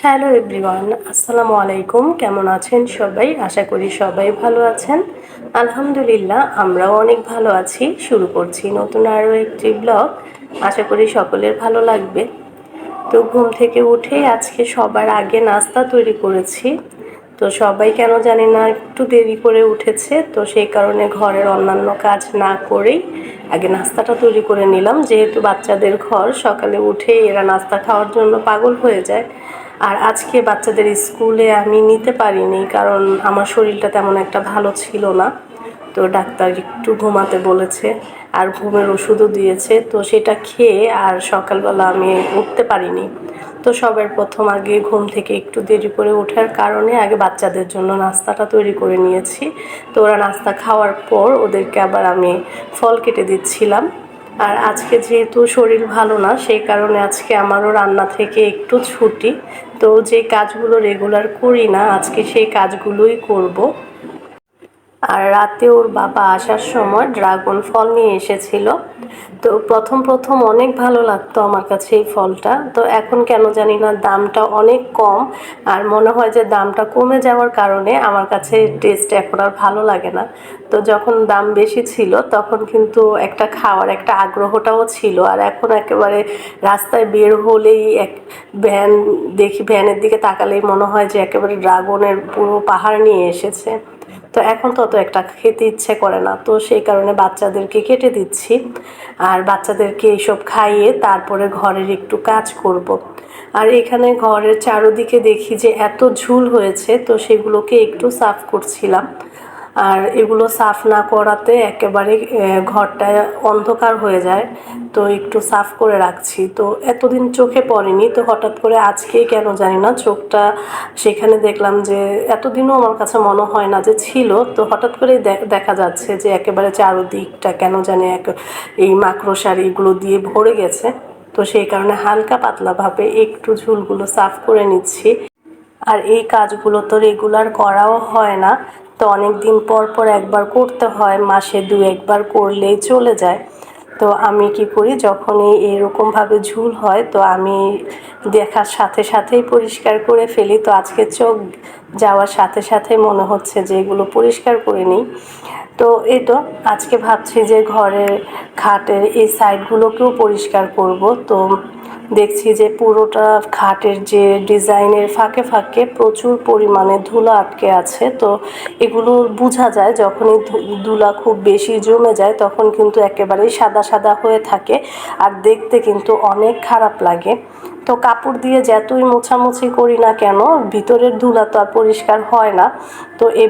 Hello everyone, আসসালামু আলাইকুম। কেমন আছেন সবাই? আশা করি সবাই ভালো আছেন। আলহামদুলিল্লাহ, আমরাও অনেক ভালো আছি। শুরু করছি নতুন আরও একটি ব্লগ। আশা করি সকলের ভালো লাগবে। তো ঘুম থেকে উঠে আজকে সবার আগে নাস্তা তৈরি করেছি। তো সবাই কেন জানি না একটু দেরি করে উঠেছে, তো সেই কারণে ঘরের অন্যান্য কাজ না করেই আগে নাস্তাটা তৈরি করে নিলাম। যেহেতু বাচ্চাদের ঘর, সকালে উঠে এরা নাস্তা খাওয়ার জন্য পাগল হয়ে যায়। আর আজকে বাচ্চাদের স্কুলে আমি নিতে পারিনি, কারণ আমার শরীরটা তেমন একটা ভালো ছিল না। তো ডাক্তার একটু ঘুমাতে বলেছে আর ঘুমের ওষুধও দিয়েছে, তো সেটা খেয়ে আর সকালবেলা আমি উঠতে পারিনি। তো সবার প্রথম আগে ঘুম থেকে একটু দেরি করে ওঠার কারণে আগে বাচ্চাদের জন্য নাস্তাটা তৈরি করে নিয়েছি। তো ওরা নাস্তা খাওয়ার পর ওদেরকে আবার আমি ফল কেটে দিচ্ছিলাম। আর আজকে যেহেতু শরীর ভালো না, সেই কারণে আজকে আমারও রান্না থেকে একটু ছুটি। তো যে কাজগুলো রেগুলার করি না, আজকে সেই কাজগুলোই করব। আর রাতে ওর বাবা আসার সময় ড্রাগন ফল নিয়ে এসেছিল। তো প্রথম অনেক ভালো লাগতো আমার কাছে এই ফলটা। তো এখন কেন জানি না দামটা অনেক কম, আর মনে হয় যে দামটা কমে যাওয়ার কারণে আমার কাছে টেস্ট এখন আর ভালো লাগে না। তো যখন দাম বেশি ছিল তখন কিন্তু একটা খাওয়ার একটা আগ্রহটাও ছিল। আর এখন একেবারে রাস্তায় বের হলেই এক ভ্যান দেখি, ভ্যানের দিকে তাকালেই মনে হয় যে একেবারে ড্রাগনের পুরো পাহাড় নিয়ে এসেছে। তো এখন তত একটা খেতে ইচ্ছে করে না, তো সেই কারণে বাচ্চাদেরকে কেটে দিচ্ছি। আর বাচ্চাদেরকে এইসব খাইয়ে তারপরে ঘরের একটু কাজ করব। আর এখানে ঘরের চারদিকে দেখি যে এত ঝুল হয়েছে, তো সেগুলোকে একটু সাফ করছিলাম। আর এগুলো সাফ না করাতে একেবারে ঘরটা অন্ধকার হয়ে যায়। তো একটু সাফ করে রাখছি। তো এতদিন চোখে পড়েনি, তো হঠাৎ করে আজকেই কেন জানি না চোখটা সেখানে দেখলাম যে এতদিনও আমার কাছে মনে হয় না যে ছিল। তো হঠাৎ করে দেখা যাচ্ছে যে একেবারে চারদিকটা কেন জানি এই মাকড়সার এগুলো দিয়ে ভরে গেছে। তো সেই কারণে হালকা পাতলাভাবে একটু ঝুলগুলো সাফ করে নিচ্ছি। আর এই কাজগুলো তো রেগুলার করাও হয় না, তো অনেক দিন পর পর একবার করতে হয়, মাসে দু একবার করলেই চলে যায়। তো আমি কি করি, যখনই এরকমভাবে ঝুল হয় তো আমি দেখার সাথে সাথেই পরিষ্কার করে ফেলি। তো আজকে চোখ যাওয়ার সাথে সাথে মনে হচ্ছে যে এগুলো পরিষ্কার করে নিই। তো এই তো আজকে ভাবছি যে ঘরের খাটের এই সাইডগুলোকেও পরিষ্কার করব। তো দেখছি যে পুরোটা খাটের যে ডিজাইনের ফাঁকে ফাঁকে প্রচুর পরিমাণে ধুলা আটকে আছে। তো এগুলো বোঝা যায় যখনই ধুলা খুব বেশি জমে যায়, তখন কিন্তু একেবারেই সাদা সাদা হয়ে থাকে আর দেখতে কিন্তু অনেক খারাপ লাগে। তো কাপড় দিয়ে যতই মোছামুছি করি না কেন, ভিতরের ধুলা তো আর পরিষ্কার হয় না। তো এই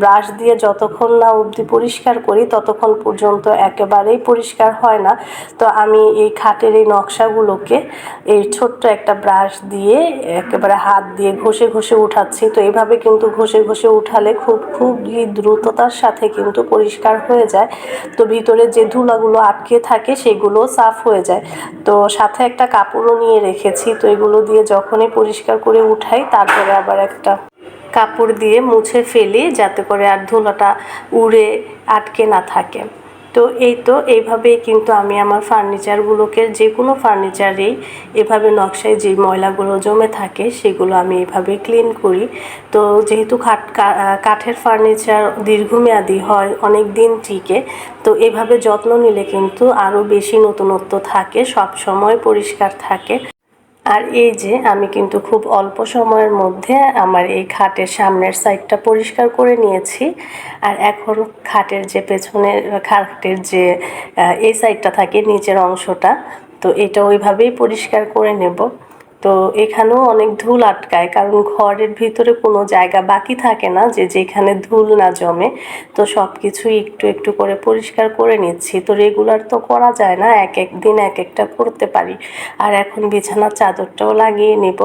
ব্রাশ দিয়ে যতক্ষণ না অবধি পরিষ্কার করি ততক্ষণ পর্যন্ত একেবারেই পরিষ্কার হয় না। তো আমি এই খাটের এই নকশাগুলোকে এই ছোট্ট একটা ব্রাশ দিয়ে একেবারে হাত দিয়ে ঘষে ঘষে উঠাচ্ছি। তো এইভাবে কিন্তু ঘষে ঘষে উঠালে খুবই দ্রুততার সাথে কিন্তু পরিষ্কার হয়ে যায়। তো ভিতরে যে ধুলাগুলো আটকে থাকে সেগুলো সাফ হয়ে যায়। তো সাথে একটা কাপড়ও নিয়ে রেখেছি, তো এগুলো দিয়ে যখনই পরিষ্কার করে উঠাই তারপরে আবার একটা কাপড় দিয়ে মুছে ফেলি, যাতে করে আর ধুলাটা উড়ে আটকে না থাকে। তো এই তো এইভাবেই কিন্তু আমি আমার ফার্নিচারগুলোকে, যে কোনো ফার্নিচারেই এভাবে নকশায় যে ময়লাগুলো জমে থাকে সেগুলো আমি এভাবে ক্লিন করি। তো যেহেতু কাঠের ফার্নিচার দীর্ঘমেয়াদী হয়, অনেক দিন টিকে, তো এভাবে যত্ন নিলে কিন্তু আরও বেশি নতুনত্ব থাকে, সব সময় পরিষ্কার থাকে। আর এই যে আমি কিন্তু খুব অল্প সময়ের মধ্যে আমার এই খাটের সামনের সাইডটা পরিষ্কার করে নিয়েছি। আর এখন খাটের যে পেছনের খাটের যে এই সাইডটা থাকে, নিচের অংশটা, তো এটা ওইভাবেই পরিষ্কার করে নেব। তো এখানেও অনেক ধুল আটকায়, কারণ ঘরের ভিতরে কোনো জায়গা বাকি থাকে না যে যেখানে ধুল না জমে। তো সব কিছুই একটু একটু করে পরিষ্কার করে নিচ্ছি। তো রেগুলার তো করা যায় না, এক এক দিন এক একটা করতে পারি। আর এখন বিছানার চাদরটাও লাগিয়ে নেব।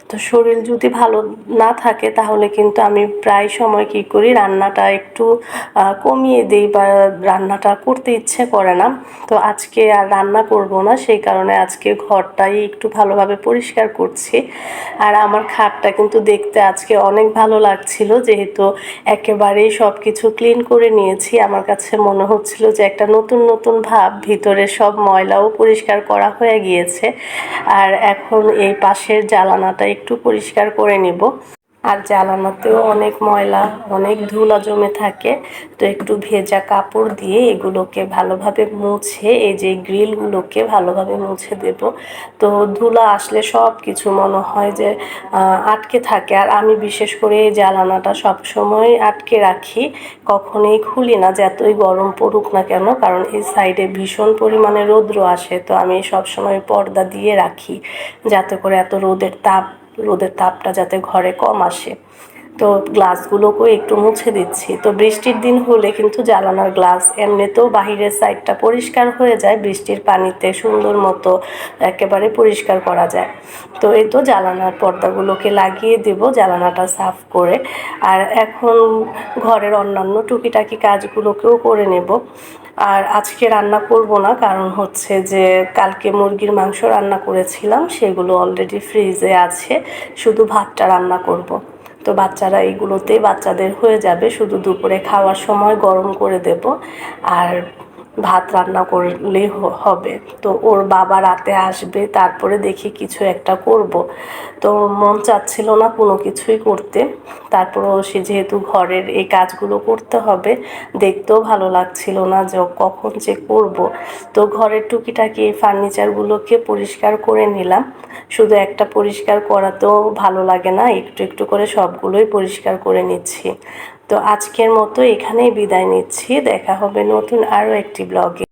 তো শরীর যদি ভালো না থাকে তাহলে কিন্তু আমি প্রায় সময় কী করি, রান্নাটা একটু কমিয়ে দিই বা রান্নাটা করতে ইচ্ছে করে না। তো আজকে আর রান্না করব না, সেই কারণে আজকে ঘরটাই একটু ভালোভাবে পরিষ্কার পরিষ্কার করছি। আর আমার খাটটা কিন্তু দেখতে আজকে অনেক ভালো লাগছিল, যেহেতু একেবারেই সব কিছু ক্লিন করে নিয়েছি। আমার কাছে মনে হচ্ছিল যে একটা নতুন নতুন ভাব, ভিতরে সব ময়লাও পরিষ্কার করা হয়ে গিয়েছে। আর এখন এই পাশের জানালাটা একটু পরিষ্কার করে নিব। আর জানালাতেও অনেক ময়লা, অনেক ধুলা জমে থাকে। তো একটু ভেজা কাপড় দিয়ে এগুলোকে ভালোভাবে মুছে, এই যে গ্রিলগুলোকে ভালোভাবে মুছে দেব। তো ধুলা আসলে সব কিছু মনে হয় যে আটকে থাকে। আর আমি বিশেষ করে এই জানালাটা সবসময় আটকে রাখি, কখনোই খুলি না, যতই গরম পড়ুক না কেন, কারণ এই সাইডে ভীষণ পরিমাণে রৌদ্র আসে। তো আমি সবসময় পর্দা দিয়ে রাখি, যাতে করে এত রোদের তাপটা যাতে ঘরে কম আসে। তো গ্লাসগুলোকেও একটু মুছে দিচ্ছি। তো বৃষ্টির দিন হলে কিন্তু জানালার গ্লাস এমনিতেও বাহিরের সাইডটা পরিষ্কার হয়ে যায়, বৃষ্টির পানিতে সুন্দর মতো একেবারে পরিষ্কার করা যায়। তো এই তো জানালার পর্দাগুলোকে লাগিয়ে দেব জানালাটা সাফ করে। আর এখন ঘরের অন্যান্য টুকিটাকি কাজগুলোকেও করে নেব। আর আজকে রান্না করব না, কারণ হচ্ছে যে কালকে মুরগির মাংস রান্না করেছিলাম, সেগুলো অলরেডি ফ্রিজে আছে, শুধু ভাতটা রান্না করব। তো বাচ্চারা এইগুলোতেই বাচ্চাদের হয়ে যাবে, শুধু দুপুরে খাওয়ার সময় গরম করে দেব আর ভাত রান্না করলেই হবে। তো ওর বাবা রাতে আসবে, তারপরে দেখি কিছু একটা করব। তো মন চাচ্ছিল না কোনো কিছুই করতে, তারপরও সে যেহেতু ঘরের এই কাজগুলো করতে হবে, দেখতেও ভালো লাগছিল না যে কখন যে করব। তো ঘরের টুকিটাকি এই ফার্নিচারগুলোকে পরিষ্কার করে নিলাম। শুধু একটা পরিষ্কার করাতেও ভালো লাগে না, একটু একটু করে সবগুলোই পরিষ্কার করে নিচ্ছি। তো আজকের মতো এখানেই বিদায় নিচ্ছি, দেখা হবে নতুন আরও একটি ব্লগে।